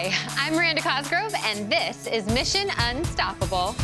Hi, I'm Miranda Cosgrove, and this is Mission Unstoppable.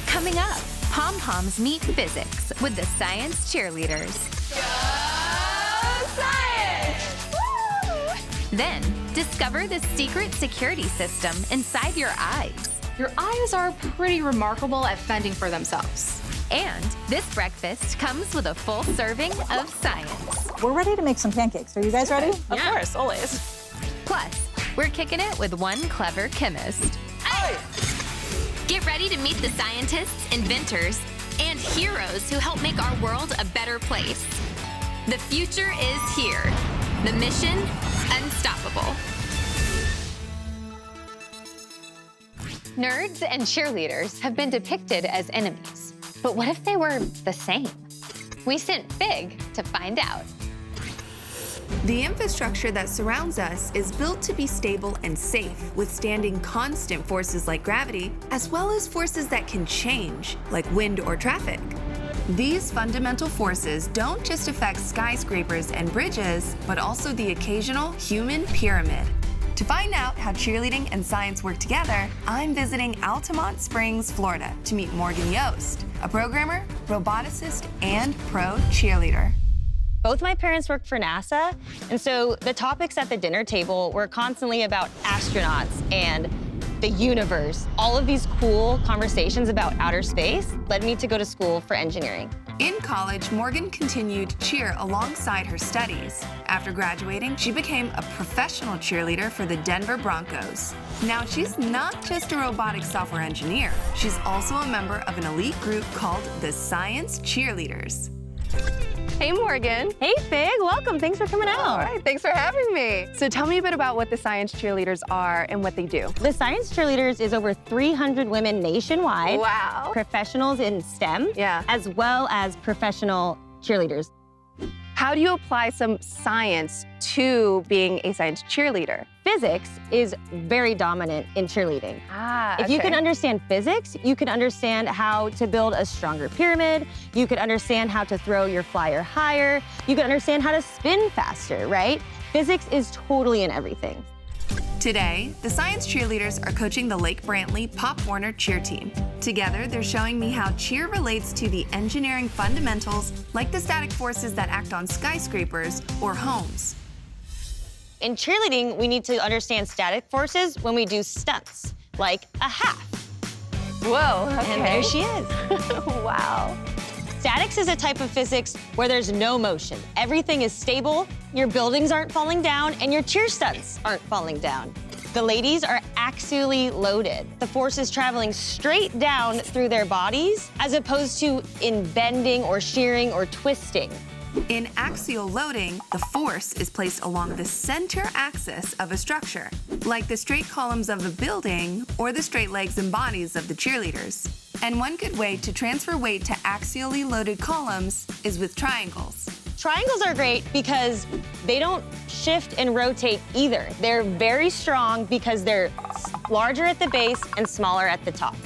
Coming up, pom-poms meet physics with the Science Cheerleaders. Go Science! Woo! Then, discover the secret security system inside your eyes. Your eyes are pretty remarkable at fending for themselves. And this breakfast comes with a full serving of science. We're ready to make some pancakes. Are you guys ready? Of course, always. Plus, we're kicking it with one clever chemist. Get ready to meet the scientists, inventors, and heroes who help make our world a better place. The future is here. The mission, unstoppable. Nerds and cheerleaders have been depicted as enemies. But what if they were the same? We sent Fig to find out. The infrastructure that surrounds us is built to be stable and safe, withstanding constant forces like gravity, as well as forces that can change, like wind or traffic. These fundamental forces don't just affect skyscrapers and bridges, but also the occasional human pyramid. To find out how cheerleading and science work together, I'm visiting Altamonte Springs, Florida, to meet Morgan Yost, a programmer, roboticist, and pro cheerleader. Both my parents worked for NASA, and so the topics at the dinner table were constantly about astronauts and the universe. All of these cool conversations about outer space led me to go to school for engineering. In college, Morgan continued cheer alongside her studies. After graduating, she became a professional cheerleader for the Denver Broncos. Now, she's not just a robotics software engineer. She's also a member of an elite group called the Science Cheerleaders. Hey, Morgan. Hey, Fig, welcome. Thanks for coming out. All right, thanks for having me. So tell me a bit about what the Science Cheerleaders are and what they do. The Science Cheerleaders is over 300 women nationwide. Wow. Professionals in STEM, Yeah. as well as professional cheerleaders. How do you apply some science to being a science cheerleader? Physics is very dominant in cheerleading. If you can understand physics, you can understand how to build a stronger pyramid, you can understand how to throw your flyer higher, you can understand how to spin faster, right? Physics is totally in everything. Today, the Science Cheerleaders are coaching the Lake Brantley Pop Warner cheer team. Together, they're showing me how cheer relates to the engineering fundamentals, like the static forces that act on skyscrapers or homes. In cheerleading, we need to understand static forces when we do stunts, like a half. Whoa, okay. And there she is. Wow. Statics is a type of physics where there's no motion. Everything is stable, your buildings aren't falling down, and your cheer stunts aren't falling down. The ladies are axially loaded. The force is traveling straight down through their bodies, as opposed to in bending or shearing or twisting. In axial loading, the force is placed along the center axis of a structure, like the straight columns of a building or the straight legs and bodies of the cheerleaders. And one good way to transfer weight to axially loaded columns is with triangles. Triangles are great because they don't shift and rotate either. They're very strong because they're larger at the base and smaller at the top.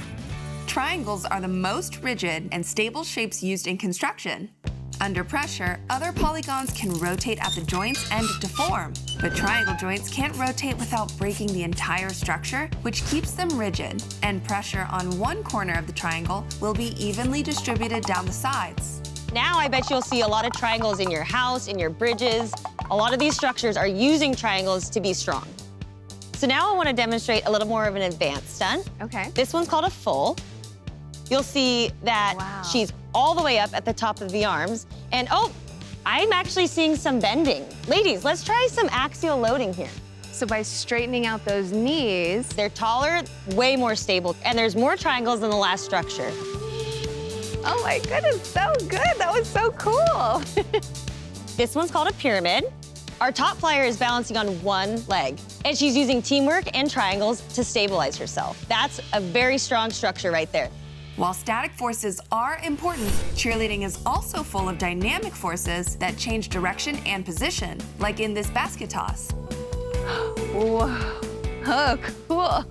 Triangles are the most rigid and stable shapes used in construction. Under pressure, other polygons can rotate at the joints and deform, but triangle joints can't rotate without breaking the entire structure, which keeps them rigid, and pressure on one corner of the triangle will be evenly distributed down the sides. Now I bet you'll see a lot of triangles in your house, in your bridges. A lot of these structures are using triangles to be strong. So now I want to demonstrate a little more of an advanced stunt. Okay. This one's called a full. You'll see that she's all the way up at the top of the arms. And oh, I'm actually seeing some bending. Ladies, let's try some axial loading here. So by straightening out those knees, They're taller, way more stable, and there's more triangles than the last structure. oh my goodness, so good. That was so cool. This one's called a pyramid. Our top flyer is balancing on one leg, and she's using teamwork and triangles to stabilize herself. That's a very strong structure right there. While static forces are important, cheerleading is also full of dynamic forces that change direction and position, like in this basket toss. Whoa. Oh, cool.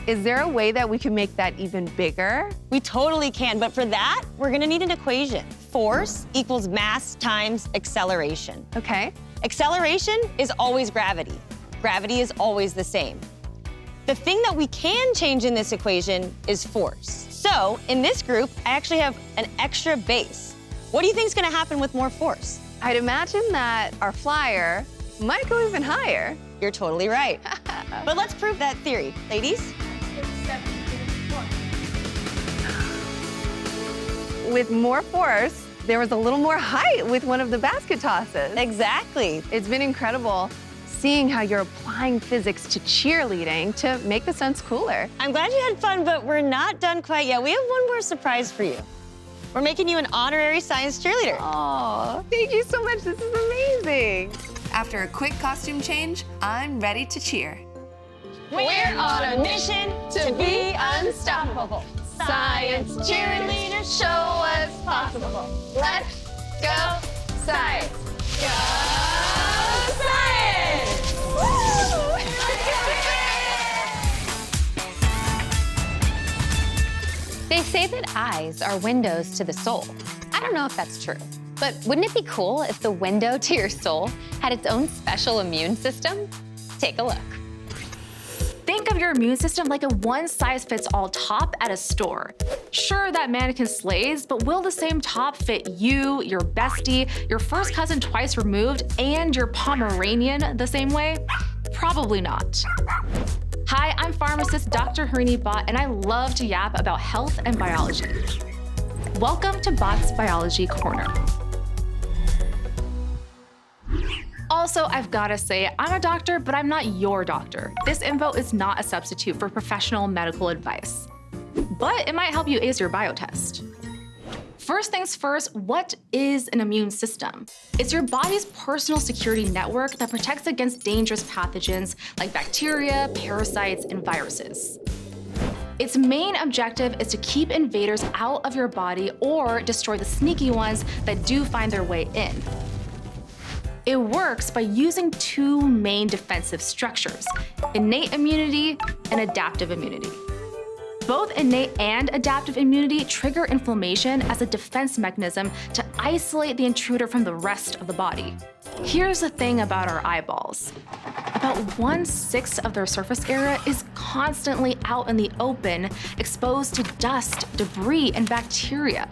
Is there a way that we can make that even bigger? We totally can, but for that, we're gonna need an equation. Force equals mass times acceleration. Okay. Acceleration is always gravity. Gravity is always the same. The thing that we can change in this equation is force. So in this group, I actually have an extra base. What do you think is gonna happen with more force? I'd imagine that our flyer might go even higher. You're totally right. But let's prove that theory. Ladies? With more force, there was a little more height with one of the basket tosses. Exactly. It's been incredible seeing how you're applying physics to cheerleading to make the stunts cooler. I'm glad you had fun, but we're not done quite yet. We have one more surprise for you. We're making you an honorary science cheerleader. Oh, thank you so much. This is amazing. After a quick costume change, I'm ready to cheer. We're on a mission to be unstoppable. Science cheerleaders, show what's possible. Let's go science. Go science! They say that eyes are windows to the soul. I don't know if that's true, but wouldn't it be cool if the window to your soul had its own special immune system? Take a look. Think of your immune system like a one-size-fits-all top at a store. Sure, that mannequin slays, but will the same top fit you, your bestie, your first cousin twice removed, and your Pomeranian the same way? Probably not. Hi, I'm pharmacist Dr. Harini Bott, and I love to yap about health and biology. Welcome to Bott's Biology Corner. Also, I've gotta say, I'm a doctor, but I'm not your doctor. This info is not a substitute for professional medical advice. But it might help you ace your biotest. First things first, what is an immune system? It's your body's personal security network that protects against dangerous pathogens like bacteria, parasites, and viruses. Its main objective is to keep invaders out of your body or destroy the sneaky ones that do find their way in. It works by using two main defensive structures, innate immunity and adaptive immunity. Both innate and adaptive immunity trigger inflammation as a defense mechanism to isolate the intruder from the rest of the body. Here's the thing about our eyeballs. About 1/6 of their surface area is constantly out in the open, exposed to dust, debris, and bacteria.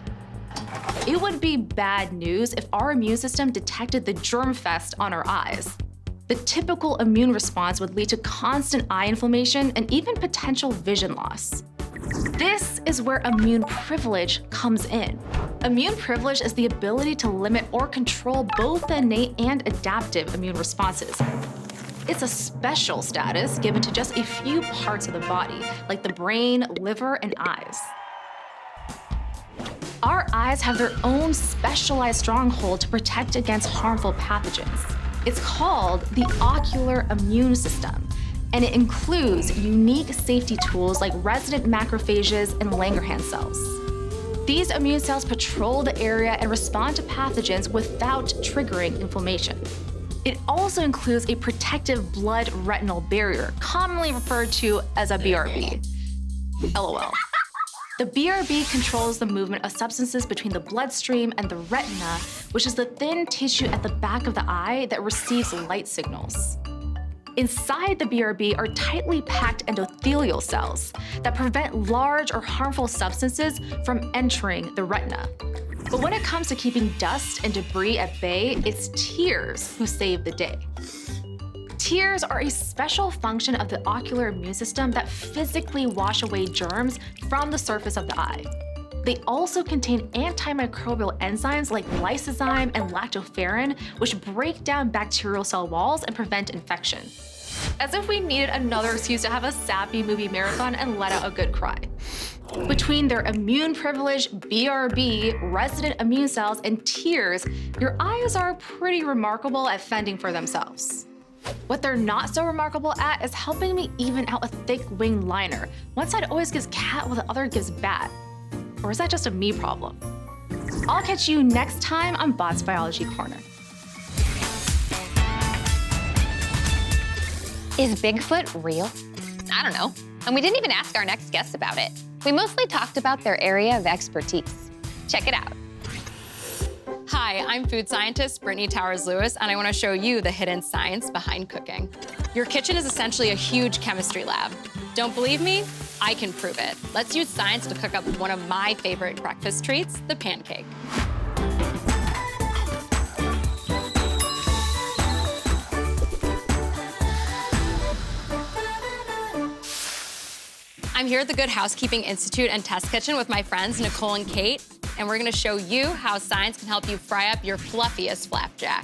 It would be bad news if our immune system detected the germ fest on our eyes. The typical immune response would lead to constant eye inflammation and even potential vision loss. This is where immune privilege comes in. Immune privilege is the ability to limit or control both the innate and adaptive immune responses. It's a special status given to just a few parts of the body, like the brain, liver, and eyes. Our eyes have their own specialized stronghold to protect against harmful pathogens. It's called the ocular immune system, and it includes unique safety tools like resident macrophages and Langerhans cells. These immune cells patrol the area and respond to pathogens without triggering inflammation. It also includes a protective blood-retinal barrier, commonly referred to as a BRB. LOL. The BRB controls the movement of substances between the bloodstream and the retina, which is the thin tissue at the back of the eye that receives light signals. Inside the BRB are tightly packed endothelial cells that prevent large or harmful substances from entering the retina. But when it comes to keeping dust and debris at bay, it's tears who save the day. Tears are a special function of the ocular immune system that physically wash away germs from the surface of the eye. They also contain antimicrobial enzymes like lysozyme and lactoferrin, which break down bacterial cell walls and prevent infection. As if we needed another excuse to have a sappy movie marathon and let out a good cry. Between their immune privilege, BRB, resident immune cells, and tears, your eyes are pretty remarkable at fending for themselves. What they're not so remarkable at is helping me even out a thick wing liner. One side always gives cat while the other gives bat. Or is that just a me problem? I'll catch you next time on Bott's Biology Corner. Is Bigfoot real? I don't know. And we didn't even ask our next guest about it. We mostly talked about their area of expertise. Check it out. Hi, Hi, I'm food scientist Brittany Towers-Lewis, and I want to show you the hidden science behind cooking. Your kitchen is essentially a huge chemistry lab. Don't believe me? I can prove it. Let's use science to cook up one of my favorite breakfast treats, the pancake. I'm here at the Good Housekeeping Institute and Test Kitchen with my friends Nicole and Kate, and we're gonna show you how science can help you fry up your fluffiest flapjack.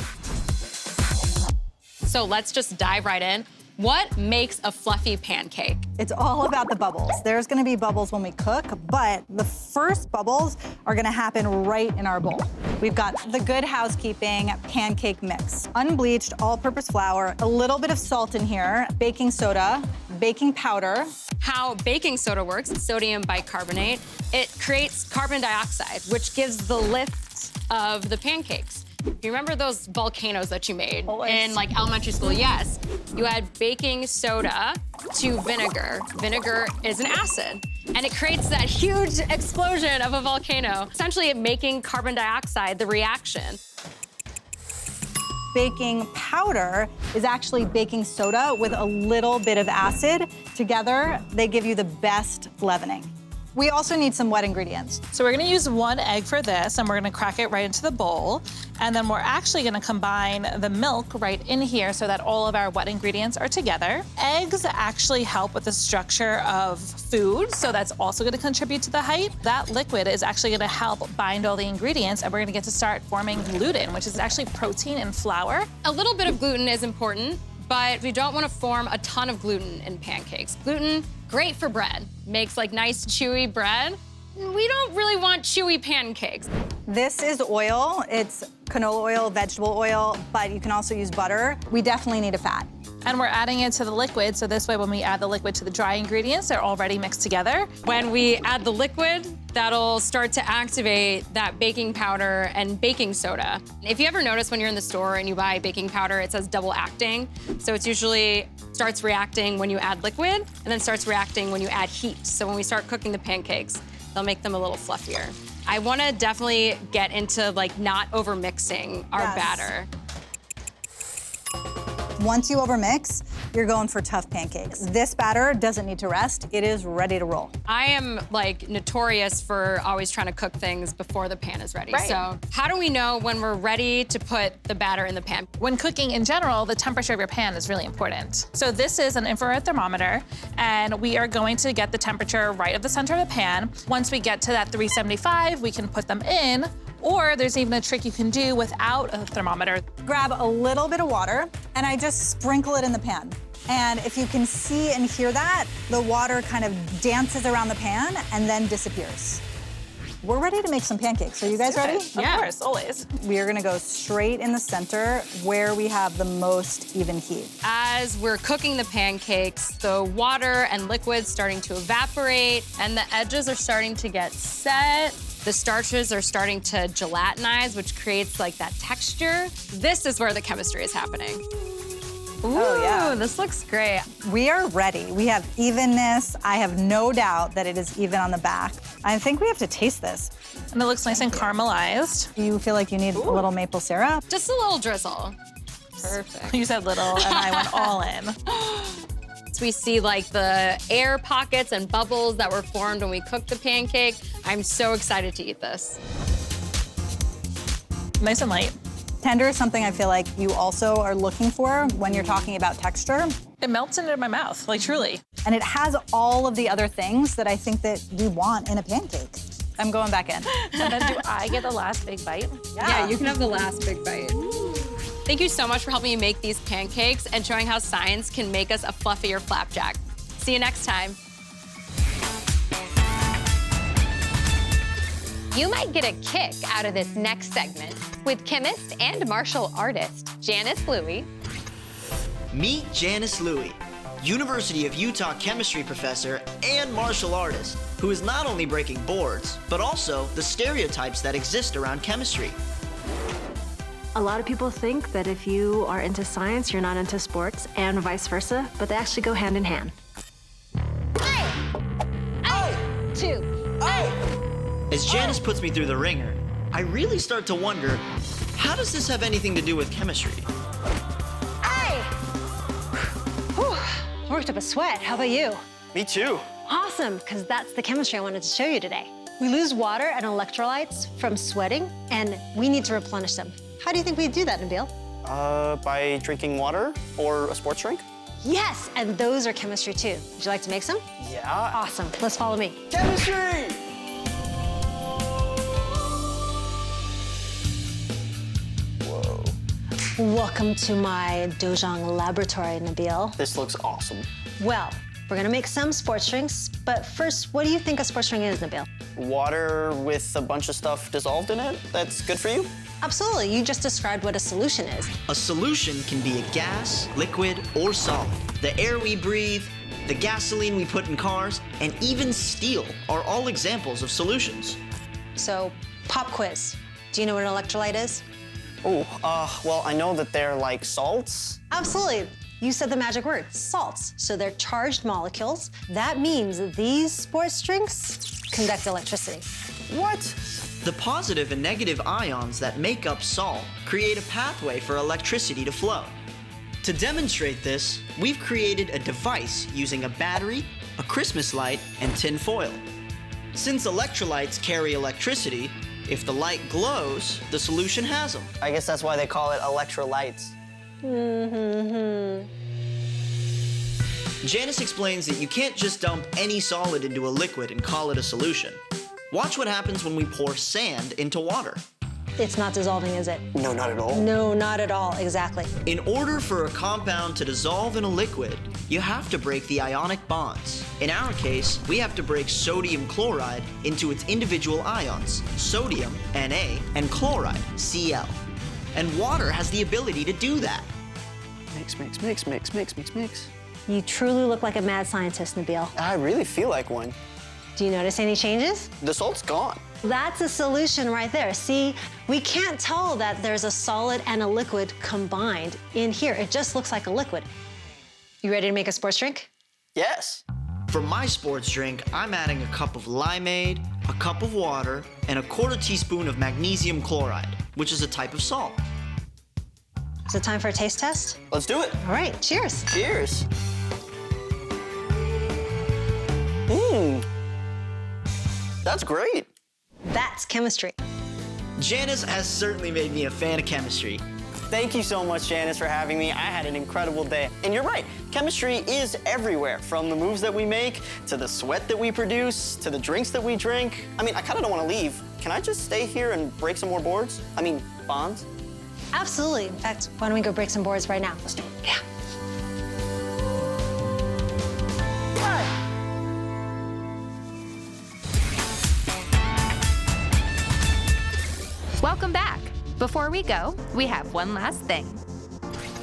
So let's just dive right in. What makes a fluffy pancake? It's all about the bubbles. There's gonna be bubbles when we cook, but the first bubbles are gonna happen right in our bowl. We've got the Good Housekeeping pancake mix. Unbleached, all-purpose flour, a little bit of salt in here, baking soda, baking powder. How baking soda works, sodium bicarbonate, it creates carbon dioxide, which gives the lift of the pancakes. You remember those volcanoes that you made in like elementary school? Yes. You add baking soda to vinegar. Vinegar is an acid, and it creates that huge explosion of a volcano, essentially making carbon dioxide the reaction. Baking powder is actually baking soda with a little bit of acid. Together, they give you the best leavening. We also need some wet ingredients. So we're gonna use 1 egg for this, and we're gonna crack it right into the bowl. And then we're actually gonna combine the milk right in here so that all of our wet ingredients are together. Eggs actually help with the structure of food, so that's also gonna contribute to the height. That liquid is actually gonna help bind all the ingredients, and we're gonna get to start forming gluten, which is actually protein in flour. A little bit of gluten is important, but we don't want to form a ton of gluten in pancakes. Gluten, great for bread. Makes like nice chewy bread. We don't really want chewy pancakes. This is oil. It's canola oil, vegetable oil, but you can also use butter. We definitely need a fat. And we're adding it to the liquid, so this way when we add the liquid to the dry ingredients, they're already mixed together. When we add the liquid, that'll start to activate that baking powder and baking soda. If you ever notice when you're in the store and you buy baking powder, it says double acting. So it's usually starts reacting when you add liquid and then starts reacting when you add heat. So when we start cooking the pancakes, they'll make them a little fluffier. I wanna definitely get into like not over mixing our batter. Once you overmix, you're going for tough pancakes. This batter doesn't need to rest. It is ready to roll. I am like notorious for always trying to cook things before the pan is ready. Right. So how do we know when we're ready to put the batter in the pan? When cooking in general, the temperature of your pan is really important. So this is an infrared thermometer, and we are going to get the temperature right at the center of the pan. Once we get to that 375, we can put them in, or there's even a trick you can do without a thermometer. Grab a little bit of water, and I just sprinkle it in the pan. And if you can see and hear that, the water kind of dances around the pan and then disappears. We're ready to make some pancakes. Are you guys ready? Of course, always. We are gonna go straight in the center where we have the most even heat. As we're cooking the pancakes, the water and liquid's starting to evaporate, and the edges are starting to get set. The starches are starting to gelatinize, which creates like that texture. This is where the chemistry is happening. Ooh, this looks great. We are ready. We have evenness. I have no doubt that it is even on the back. I think we have to taste this. And it looks nice and caramelized. Do you feel like you need a little maple syrup? Just a little drizzle. Perfect. You said little, and I went all in. So we see like the air pockets and bubbles that were formed when we cooked the pancake. I'm so excited to eat this. Nice and light. Tender is something I feel like you also are looking for when you're talking about texture. It melts into my mouth, like truly. And it has all of the other things that I think that we want in a pancake. I'm going back in. And then do I get the last big bite? Yeah, you can have the last big bite. Thank you so much for helping me make these pancakes and showing how science can make us a fluffier flapjack. See you next time. You might get a kick out of this next segment with chemist and martial artist Janice Louie. Meet Janice Louie, University of Utah chemistry professor and martial artist, who is not only breaking boards, but also the stereotypes that exist around chemistry. A lot of people think that if you are into science, you're not into sports, and vice versa, but they actually go hand in hand. As Janice puts me through the ringer, I really start to wonder, How does this have anything to do with chemistry? Hey! Whew. Worked up a sweat. How about you? Me too. Awesome, because that's the chemistry I wanted to show you today. We lose water and electrolytes from sweating, and we need to replenish them. How do you think we do that, Nabil? By drinking water or a sports drink? Yes, and those are chemistry too. Would you like to make some? Yeah. Awesome, let's follow me. Chemistry! Whoa. Welcome to my dojang laboratory, Nabil. This looks awesome. Well, we're gonna make some sports drinks, but first, what do you think a sports drink is, Nabil? Water with a bunch of stuff dissolved in it? That's good for you? Absolutely, you just described what a solution is. A solution can be a gas, liquid, or solid. The air we breathe, the gasoline we put in cars, and even steel are all examples of solutions. So, pop quiz. Do you know what an electrolyte is? Oh, well, I know that they're like salts. Absolutely. You said the magic word, salts. So they're charged molecules. That means these sports drinks conduct electricity. What? The positive and negative ions that make up salt create a pathway for electricity to flow. To demonstrate this, we've created a device using a battery, a Christmas light, and tin foil. Since electrolytes carry electricity, if the light glows, the solution has them. I guess that's why they call it electrolytes. Janice explains that you can't just dump any solid into a liquid and call it a solution. Watch what happens when we pour sand into water. It's not dissolving, is it? No, not at all. No, not at all, exactly. In order for a compound to dissolve in a liquid, you have to break the ionic bonds. In our case, we have to break sodium chloride into its individual ions, sodium, Na, and chloride, Cl. And water has the ability to do that. Mix, mix, mix, mix, mix, mix, mix. You truly look like a mad scientist, Nabil. I really feel like one. Do you notice any changes? The salt's gone. That's a solution right there. See, we can't tell that there's a solid and a liquid combined in here. It just looks like a liquid. You ready to make a sports drink? Yes. For my sports drink, I'm adding a cup of limeade, a cup of water, and a 1/4 teaspoon of magnesium chloride, which is a type of salt. Is it time for a taste test? Let's do it. All right, cheers. Cheers. Mmm. That's great. That's chemistry. Janice has certainly made me a fan of chemistry. Thank you so much, Janice, for having me. I had an incredible day. And you're right, chemistry is everywhere, from the moves that we make, to the sweat that we produce, to the drinks that we drink. I mean, I kind of don't want to leave. Can I just stay here and break some more boards? I mean, bonds? Absolutely. In fact, why don't we go break some boards right now? Let's do it. Yeah. Welcome back. Before we go, we have one last thing.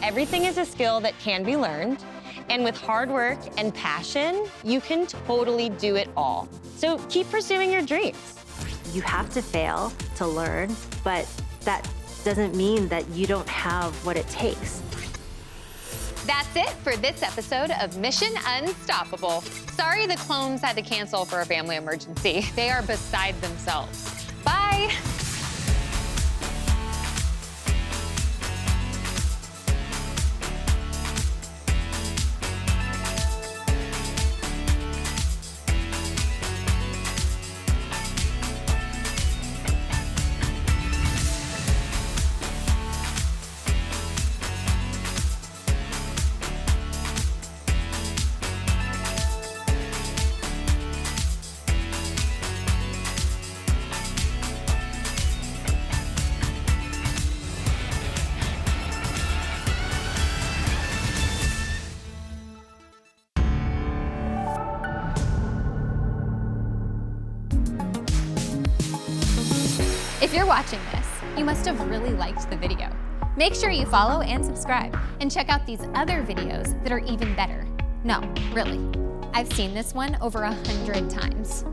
Everything is a skill that can be learned, and with hard work and passion, you can totally do it all. So keep pursuing your dreams. You have to fail to learn, but that doesn't mean that you don't have what it takes. That's it for this episode of Mission Unstoppable. Sorry the clones had to cancel for a family emergency. They are beside themselves. Bye. If you're watching this, you must have really liked the video. Make sure you follow and subscribe, and check out these other videos that are even better. No, really. I've seen this one over 100 times.